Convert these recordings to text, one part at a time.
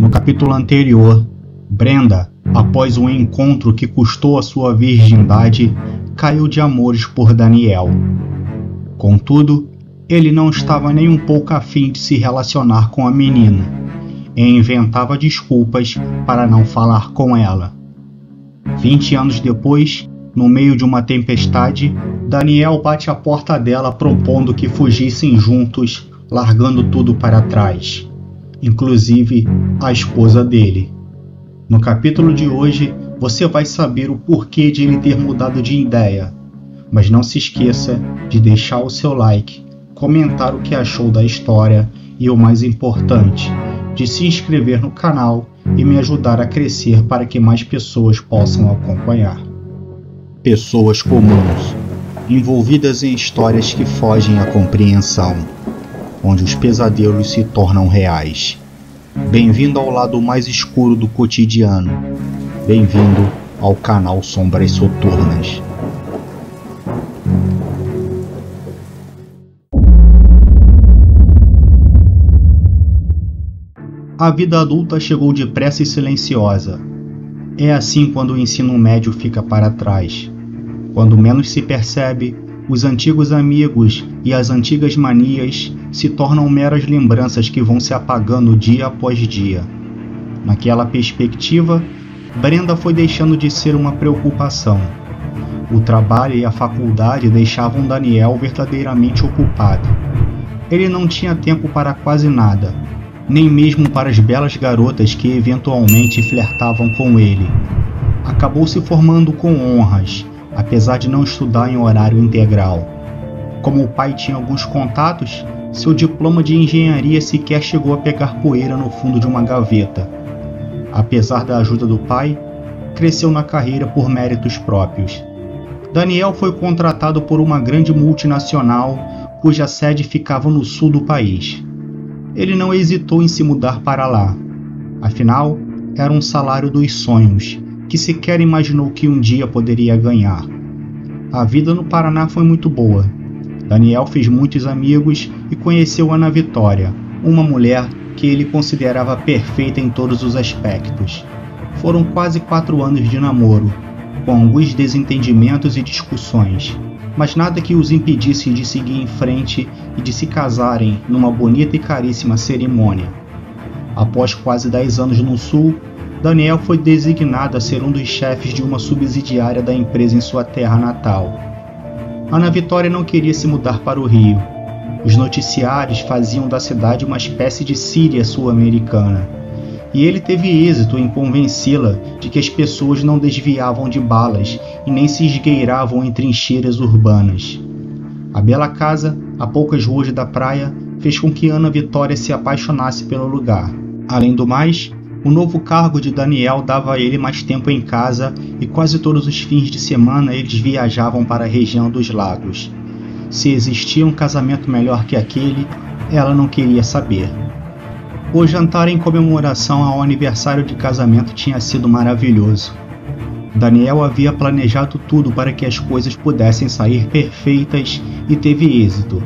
No capítulo anterior, Brenda, após um encontro que custou a sua virgindade, caiu de amores por Daniel. Contudo, ele não estava nem um pouco afim de se relacionar com a menina e inventava desculpas para não falar com ela. 20 anos depois, no meio de uma tempestade, Daniel bate à porta dela propondo que fugissem juntos, largando tudo para trás, inclusive a esposa dele. No capítulo de hoje, você vai saber o porquê de ele ter mudado de ideia, mas não se esqueça de deixar o seu like, comentar o que achou da história e, o mais importante, de se inscrever no canal e me ajudar a crescer para que mais pessoas possam acompanhar. Pessoas comuns, envolvidas em histórias que fogem à compreensão, onde os pesadelos se tornam reais. Bem-vindo ao lado mais escuro do cotidiano. Bem-vindo ao canal Sombras Soturnas. A vida adulta chegou depressa e silenciosa. É assim quando o ensino médio fica para trás. Quando menos se percebe, os antigos amigos e as antigas manias se tornam meras lembranças que vão se apagando dia após dia. Naquela perspectiva, Brenda foi deixando de ser uma preocupação. O trabalho e a faculdade deixavam Daniel verdadeiramente ocupado. Ele não tinha tempo para quase nada, nem mesmo para as belas garotas que eventualmente flertavam com ele. Acabou se formando com honras, apesar de não estudar em horário integral. Como o pai tinha alguns contatos, seu diploma de engenharia sequer chegou a pegar poeira no fundo de uma gaveta. Apesar da ajuda do pai, cresceu na carreira por méritos próprios. Daniel foi contratado por uma grande multinacional cuja sede ficava no sul do país. Ele não hesitou em se mudar para lá. Afinal, era um salário dos sonhos, que sequer imaginou que um dia poderia ganhar. A vida no Paraná foi muito boa. Daniel fez muitos amigos e conheceu Ana Vitória, uma mulher que ele considerava perfeita em todos os aspectos. Foram quase 4 anos de namoro, com alguns desentendimentos e discussões, mas nada que os impedisse de seguir em frente e de se casarem numa bonita e caríssima cerimônia. Após quase 10 anos no Sul, Daniel foi designado a ser um dos chefes de uma subsidiária da empresa em sua terra natal. Ana Vitória não queria se mudar para o Rio. Os noticiários faziam da cidade uma espécie de Síria sul-americana, e ele teve êxito em convencê-la de que as pessoas não desviavam de balas e nem se esgueiravam em trincheiras urbanas. A bela casa, a poucas ruas da praia, fez com que Ana Vitória se apaixonasse pelo lugar. Além do mais, o novo cargo de Daniel dava a ele mais tempo em casa e quase todos os fins de semana eles viajavam para a região dos lagos. Se existia um casamento melhor que aquele, ela não queria saber. O jantar em comemoração ao aniversário de casamento tinha sido maravilhoso. Daniel havia planejado tudo para que as coisas pudessem sair perfeitas e teve êxito.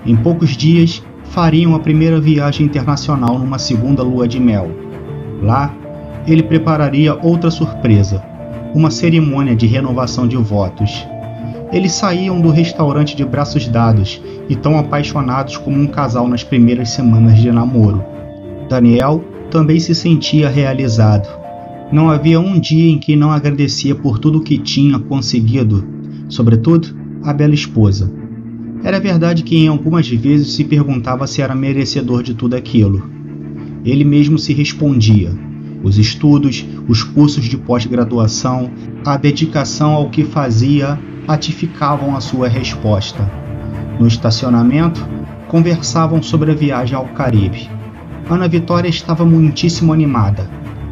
Em poucos dias, fariam a primeira viagem internacional numa segunda lua de mel. Lá, ele prepararia outra surpresa, uma cerimônia de renovação de votos. Eles saíam do restaurante de braços dados e tão apaixonados como um casal nas primeiras semanas de namoro. Daniel também se sentia realizado. Não havia um dia em que não agradecia por tudo o que tinha conseguido, sobretudo a bela esposa. Era verdade que em algumas vezes se perguntava se era merecedor de tudo aquilo. Ele mesmo se respondia. Os estudos, os cursos de pós-graduação, a dedicação ao que fazia ratificavam a sua resposta. No estacionamento, conversavam sobre a viagem ao Caribe. Ana Vitória estava muitíssimo animada.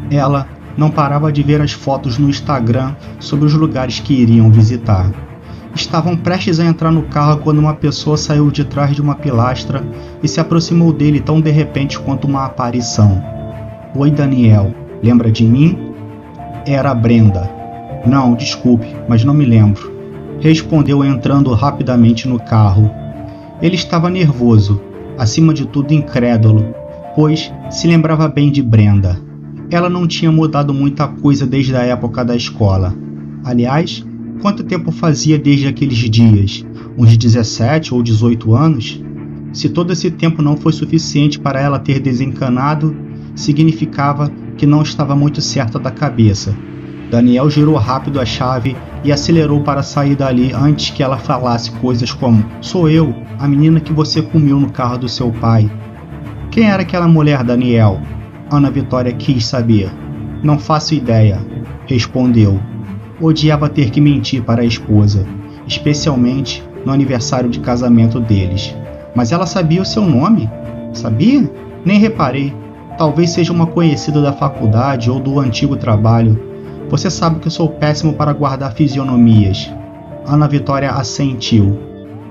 Ela não parava de ver as fotos no Instagram sobre os lugares que iriam visitar. Estavam prestes a entrar no carro quando uma pessoa saiu de trás de uma pilastra e se aproximou dele tão de repente quanto uma aparição. "Oi, Daniel, lembra de mim?" Era a Brenda. "Não, desculpe, mas não me lembro", respondeu entrando rapidamente no carro. Ele estava nervoso, acima de tudo incrédulo. pois se lembrava bem de Brenda. Ela não tinha mudado muita coisa desde a época da escola. Aliás, quanto tempo fazia desde aqueles dias? Uns 17 ou 18 anos? Se todo esse tempo não foi suficiente para ela ter desencanado, significava que não estava muito certa da cabeça. Daniel girou rápido a chave e acelerou para sair dali antes que ela falasse coisas como: "Sou eu, a menina que você comiu no carro do seu pai." Quem era aquela mulher, Daniel? Ana Vitória quis saber. "Não faço ideia", respondeu. Odiava ter que mentir para a esposa, especialmente no aniversário de casamento deles. Mas ela sabia o seu nome? Sabia? Nem reparei. Talvez seja uma conhecida da faculdade ou do antigo trabalho. Você sabe que eu sou péssimo para guardar fisionomias. Ana Vitória assentiu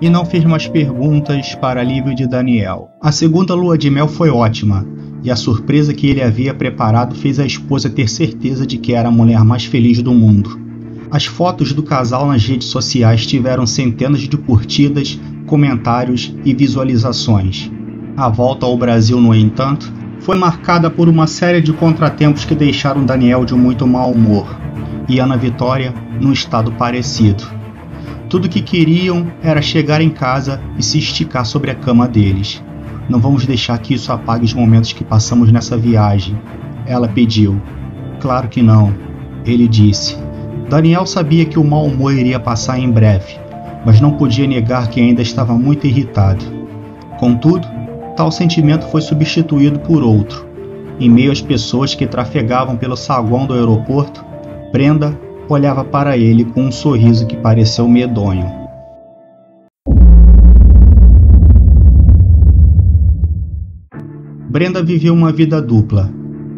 e não fez mais perguntas para alívio de Daniel. A segunda lua de mel foi ótima, e a surpresa que ele havia preparado fez a esposa ter certeza de que era a mulher mais feliz do mundo. As fotos do casal nas redes sociais tiveram centenas de curtidas, comentários e visualizações. A volta ao Brasil, no entanto, foi marcada por uma série de contratempos que deixaram Daniel de muito mau humor e Ana Vitória num estado parecido. Tudo que queriam era chegar em casa e se esticar sobre a cama deles. "Não vamos deixar que isso apague os momentos que passamos nessa viagem", ela pediu. "Claro que não", ele disse. Daniel sabia que o mau humor iria passar em breve, mas não podia negar que ainda estava muito irritado. Contudo, tal sentimento foi substituído por outro. Em meio às pessoas que trafegavam pelo saguão do aeroporto, Brenda olhava para ele com um sorriso que pareceu medonho. Brenda viveu uma vida dupla: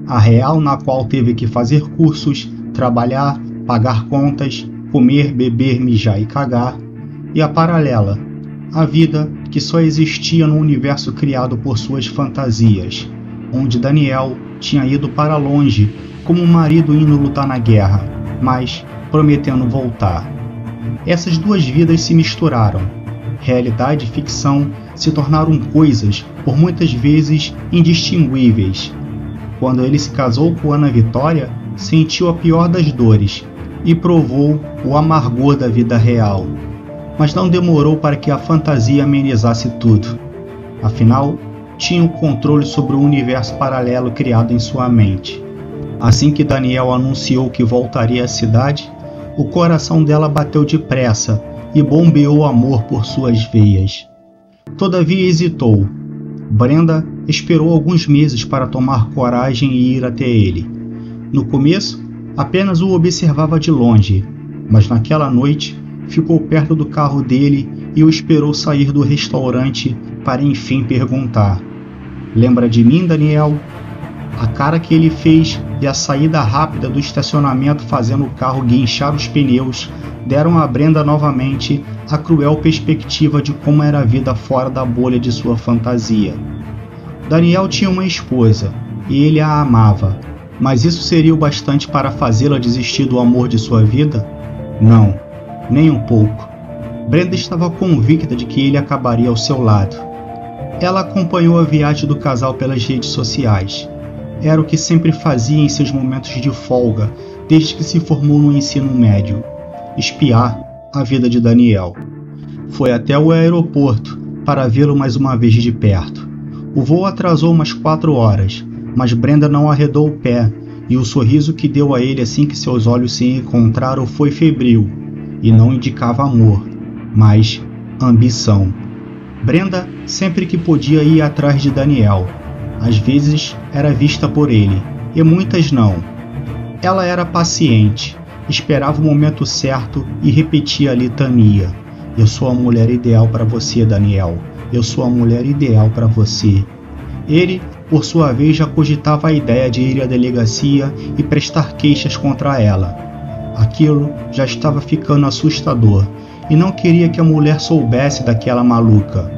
a real, na qual teve que fazer cursos, trabalhar, pagar contas, comer, beber, mijar e cagar, e a paralela, a vida que só existia no universo criado por suas fantasias, onde Daniel tinha ido para longe, como um marido indo lutar na guerra, mas prometendo voltar. Essas duas vidas se misturaram. Realidade e ficção se tornaram coisas, por muitas vezes, indistinguíveis. Quando ele se casou com Ana Vitória, sentiu a pior das dores e provou o amargor da vida real. Mas não demorou para que a fantasia amenizasse tudo. Afinal, tinha o controle sobre o universo paralelo criado em sua mente. Assim que Daniel anunciou que voltaria à cidade, o coração dela bateu depressa e bombeou amor por suas veias. Todavia hesitou. Brenda esperou alguns meses para tomar coragem e ir até ele. No começo, apenas o observava de longe, mas naquela noite ficou perto do carro dele e o esperou sair do restaurante para enfim perguntar: "Lembra de mim, Daniel?" A cara que ele fez e a saída rápida do estacionamento fazendo o carro guinchar os pneus deram a Brenda novamente a cruel perspectiva de como era a vida fora da bolha de sua fantasia. Daniel tinha uma esposa e ele a amava, mas isso seria o bastante para fazê-la desistir do amor de sua vida? Não, nem um pouco. Brenda estava convicta de que ele acabaria ao seu lado. Ela acompanhou a viagem do casal pelas redes sociais. Era o que sempre fazia em seus momentos de folga, desde que se formou no ensino médio: espiar a vida de Daniel. Foi até o aeroporto para vê-lo mais uma vez de perto. O voo atrasou umas 4 horas, mas Brenda não arredou o pé, e o sorriso que deu a ele assim que seus olhos se encontraram foi febril, e não indicava amor, mas ambição. Brenda sempre que podia ia atrás de Daniel. Às vezes era vista por ele, e muitas não. Ela era paciente, esperava o momento certo e repetia a litania: "Eu sou a mulher ideal para você, Daniel. Eu sou a mulher ideal para você." Ele, por sua vez, já cogitava a ideia de ir à delegacia e prestar queixas contra ela. Aquilo já estava ficando assustador, e não queria que a mulher soubesse daquela maluca.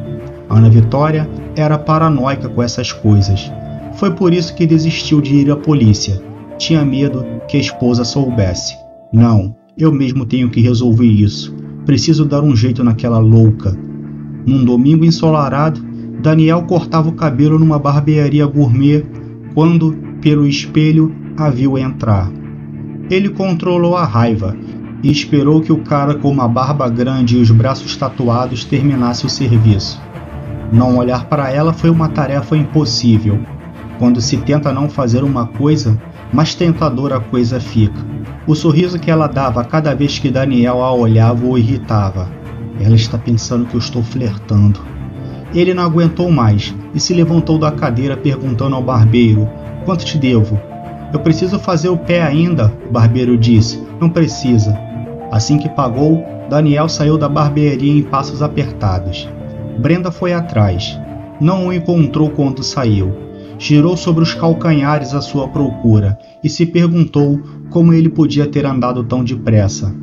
Ana Vitória era paranoica com essas coisas. Foi por isso que desistiu de ir à polícia. Tinha medo que a esposa soubesse. "Não, eu mesmo tenho que resolver isso. Preciso dar um jeito naquela louca." Num domingo ensolarado, Daniel cortava o cabelo numa barbearia gourmet quando, pelo espelho, a viu entrar. Ele controlou a raiva e esperou que o cara com uma barba grande e os braços tatuados terminasse o serviço. Não olhar para ela foi uma tarefa impossível. Quando se tenta não fazer uma coisa, mais tentadora a coisa fica. O sorriso que ela dava cada vez que Daniel a olhava o irritava. Ela está pensando que eu estou flertando. Ele não aguentou mais e se levantou da cadeira perguntando ao barbeiro: quanto te devo? Eu preciso fazer o pé ainda, o barbeiro disse. Não precisa. Assim que pagou, Daniel saiu da barbearia em passos apertados. Brenda foi atrás. Não o encontrou quando saiu. Girou sobre os calcanhares à sua procura e se perguntou como ele podia ter andado tão depressa.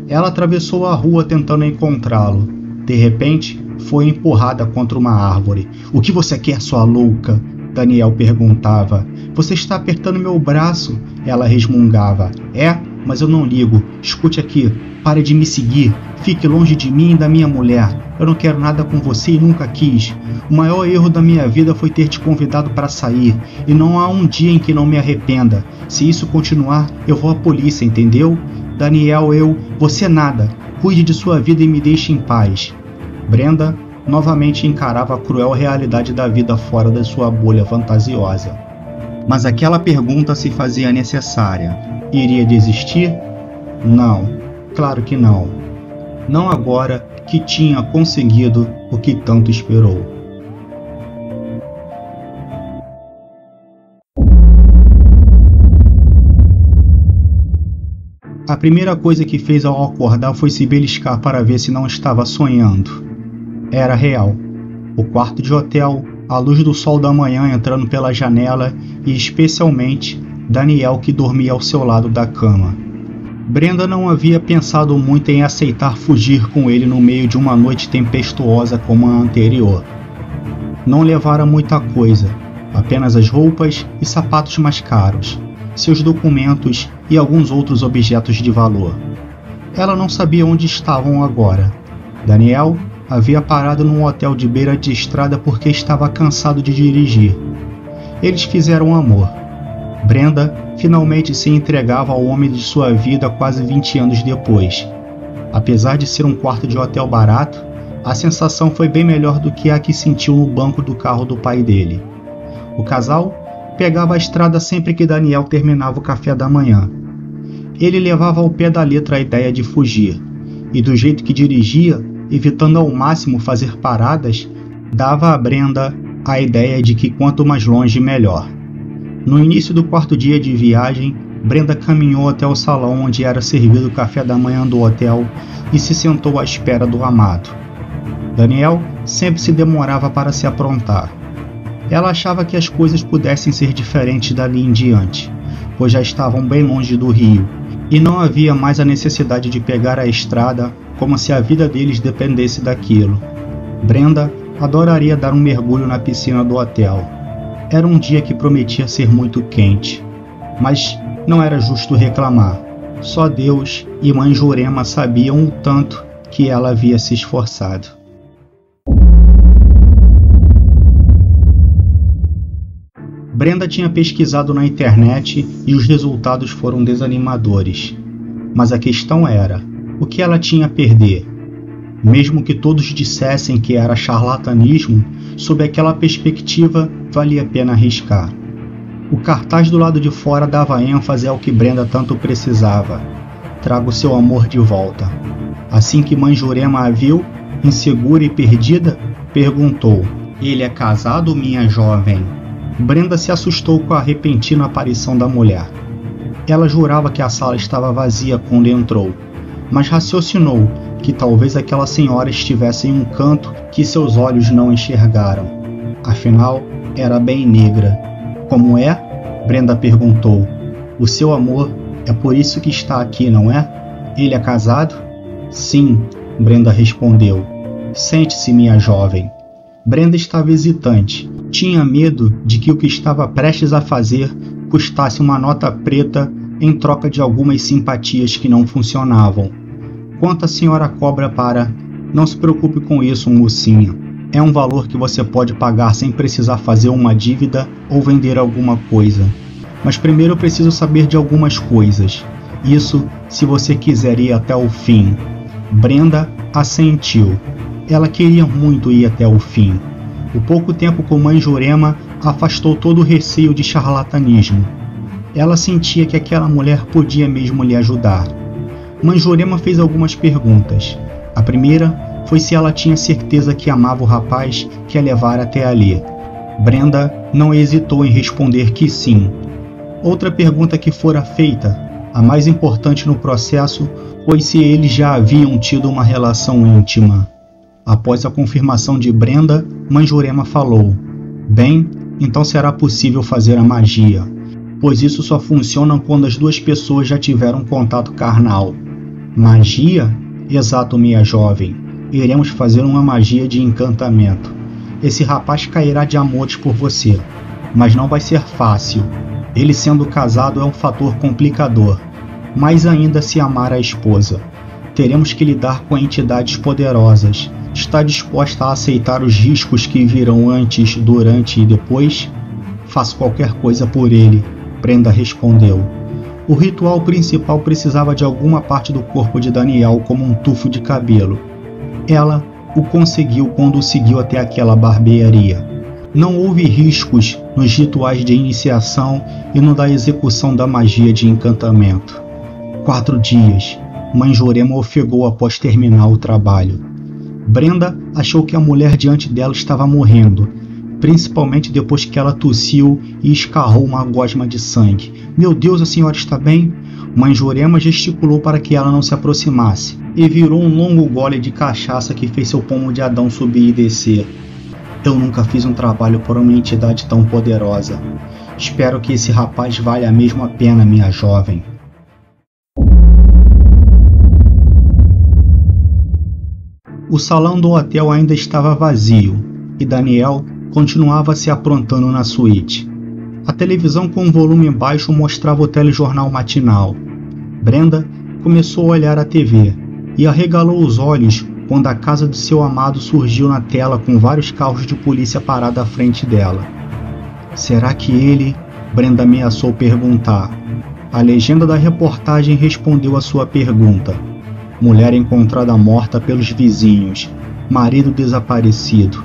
Ela atravessou a rua tentando encontrá-lo. De repente, foi empurrada contra uma árvore. O que você quer, sua louca? Daniel perguntava. Você está apertando meu braço? Ela resmungava. É, mas eu não ligo. Escute aqui. Pare de me seguir. Fique longe de mim e da minha mulher. Eu não quero nada com você e nunca quis. O maior erro da minha vida foi ter te convidado para sair. E não há um dia em que não me arrependa. Se isso continuar, eu vou à polícia, entendeu? Daniel, você nada. Cuide de sua vida e me deixe em paz. Brenda novamente encarava a cruel realidade da vida fora da sua bolha fantasiosa. Mas aquela pergunta se fazia necessária. Iria desistir? Não, claro que não. Não agora que tinha conseguido o que tanto esperou. A primeira coisa que fez ao acordar foi se beliscar para ver se não estava sonhando. Era real. O quarto de hotel, a luz do sol da manhã entrando pela janela e especialmente Daniel que dormia ao seu lado da cama. Brenda não havia pensado muito em aceitar fugir com ele no meio de uma noite tempestuosa como a anterior. Não levara muita coisa, apenas as roupas e sapatos mais caros, seus documentos e alguns outros objetos de valor. Ela não sabia onde estavam agora. Daniel havia parado num hotel de beira de estrada porque estava cansado de dirigir. Eles fizeram amor. Brenda finalmente se entregava ao homem de sua vida quase 20 anos depois. Apesar de ser um quarto de hotel barato, a sensação foi bem melhor do que a que sentiu no banco do carro do pai dele. O casal pegava a estrada sempre que Daniel terminava o café da manhã. Ele levava ao pé da letra a ideia de fugir, e do jeito que dirigia, evitando ao máximo fazer paradas, dava a Brenda a ideia de que quanto mais longe, melhor. No início do quarto dia de viagem, Brenda caminhou até o salão onde era servido o café da manhã do hotel e se sentou à espera do amado. Daniel sempre se demorava para se aprontar. Ela achava que as coisas pudessem ser diferentes dali em diante, pois já estavam bem longe do rio, e não havia mais a necessidade de pegar a estrada como se a vida deles dependesse daquilo. Brenda adoraria dar um mergulho na piscina do hotel. Era um dia que prometia ser muito quente, mas não era justo reclamar. Só Deus e Mãe Jurema sabiam o tanto que ela havia se esforçado. Brenda tinha pesquisado na internet e os resultados foram desanimadores. Mas a questão era, o que ela tinha a perder? Mesmo que todos dissessem que era charlatanismo, sob aquela perspectiva valia a pena arriscar. O cartaz do lado de fora dava ênfase ao que Brenda tanto precisava. Traga o seu amor de volta. Assim que Mãe Jurema a viu, insegura e perdida, perguntou: Ele é casado, minha jovem? Brenda se assustou com a repentina aparição da mulher. Ela jurava que a sala estava vazia quando entrou, mas raciocinou que talvez aquela senhora estivesse em um canto que seus olhos não enxergaram. Afinal, era bem negra. Como é? Brenda perguntou. O seu amor é por isso que está aqui, não é? Ele é casado? Sim, Brenda respondeu. Sente-se, minha jovem. Brenda estava hesitante. Tinha medo de que o que estava prestes a fazer custasse uma nota preta em troca de algumas simpatias que não funcionavam. Quanto a senhora cobra para... Não se preocupe com isso, mocinha. É um valor que você pode pagar sem precisar fazer uma dívida ou vender alguma coisa. Mas primeiro eu preciso saber de algumas coisas. Isso se você quiser ir até o fim. Brenda assentiu. Ela queria muito ir até o fim. O pouco tempo com Mãe Jurema afastou todo o receio de charlatanismo. Ela sentia que aquela mulher podia mesmo lhe ajudar. Mãe Jurema fez algumas perguntas. A primeira foi se ela tinha certeza que amava o rapaz que a levara até ali. Brenda não hesitou em responder que sim. Outra pergunta que fora feita, a mais importante no processo, foi se eles já haviam tido uma relação íntima. Após a confirmação de Brenda, Mãe Jurema falou: bem, então será possível fazer a magia, pois isso só funciona quando as duas pessoas já tiveram contato carnal. Magia? Exato, minha jovem. Iremos fazer uma magia de encantamento. Esse rapaz cairá de amores por você, mas não vai ser fácil. Ele sendo casado é um fator complicador, mais ainda se amar a esposa. Teremos que lidar com entidades poderosas. Está disposta a aceitar os riscos que virão antes, durante e depois? Faço qualquer coisa por ele, Brenda respondeu. O ritual principal precisava de alguma parte do corpo de Daniel como um tufo de cabelo. Ela o conseguiu quando o seguiu até aquela barbearia. Não houve riscos nos rituais de iniciação e no da execução da magia de encantamento. 4 dias, Mãe Jurema ofegou após terminar o trabalho. Brenda achou que a mulher diante dela estava morrendo, principalmente depois que ela tossiu e escarrou uma gosma de sangue. Meu Deus, a senhora está bem? Mãe Jurema gesticulou para que ela não se aproximasse e virou um longo gole de cachaça que fez seu pomo de Adão subir e descer. Eu nunca fiz um trabalho por uma entidade tão poderosa. Espero que esse rapaz valha mesmo a pena, minha jovem. O salão do hotel ainda estava vazio e Daniel continuava se aprontando na suíte. A televisão com volume baixo mostrava o telejornal matinal. Brenda começou a olhar a TV e arregalou os olhos quando a casa de seu amado surgiu na tela com vários carros de polícia parados à frente dela. Será que ele? Brenda ameaçou perguntar. A legenda da reportagem respondeu a sua pergunta. Mulher encontrada morta pelos vizinhos. Marido desaparecido.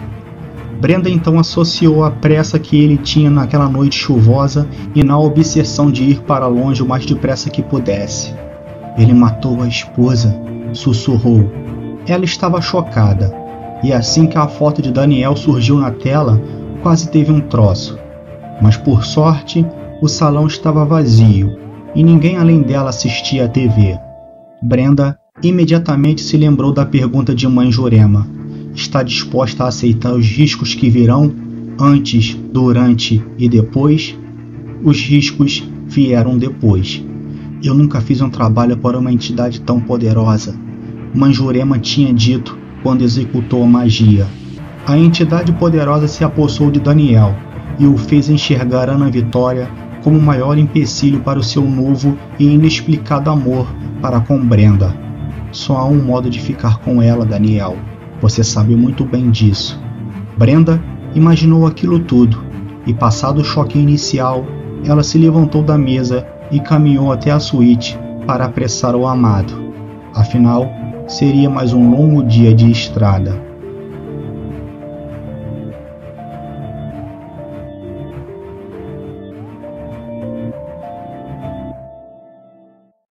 Brenda então associou a pressa que ele tinha naquela noite chuvosa e na obsessão de ir para longe o mais depressa que pudesse. Ele matou a esposa, sussurrou. Ela estava chocada, e assim que a foto de Daniel surgiu na tela, quase teve um troço. Mas por sorte, o salão estava vazio, e ninguém além dela assistia à TV. Brenda imediatamente se lembrou da pergunta de Mãe Jurema. Está disposta a aceitar os riscos que virão antes, durante e depois? Os riscos vieram depois. Eu nunca fiz um trabalho para uma entidade tão poderosa. Mãe Jurema tinha dito quando executou a magia. A entidade poderosa se apossou de Daniel e o fez enxergar Ana Vitória como o maior empecilho para o seu novo e inexplicado amor para com Brenda. Só há um modo de ficar com ela, Daniel. Você sabe muito bem disso. Brenda imaginou aquilo tudo, e passado o choque inicial, ela se levantou da mesa e caminhou até a suíte para apressar o amado. Afinal, seria mais um longo dia de estrada.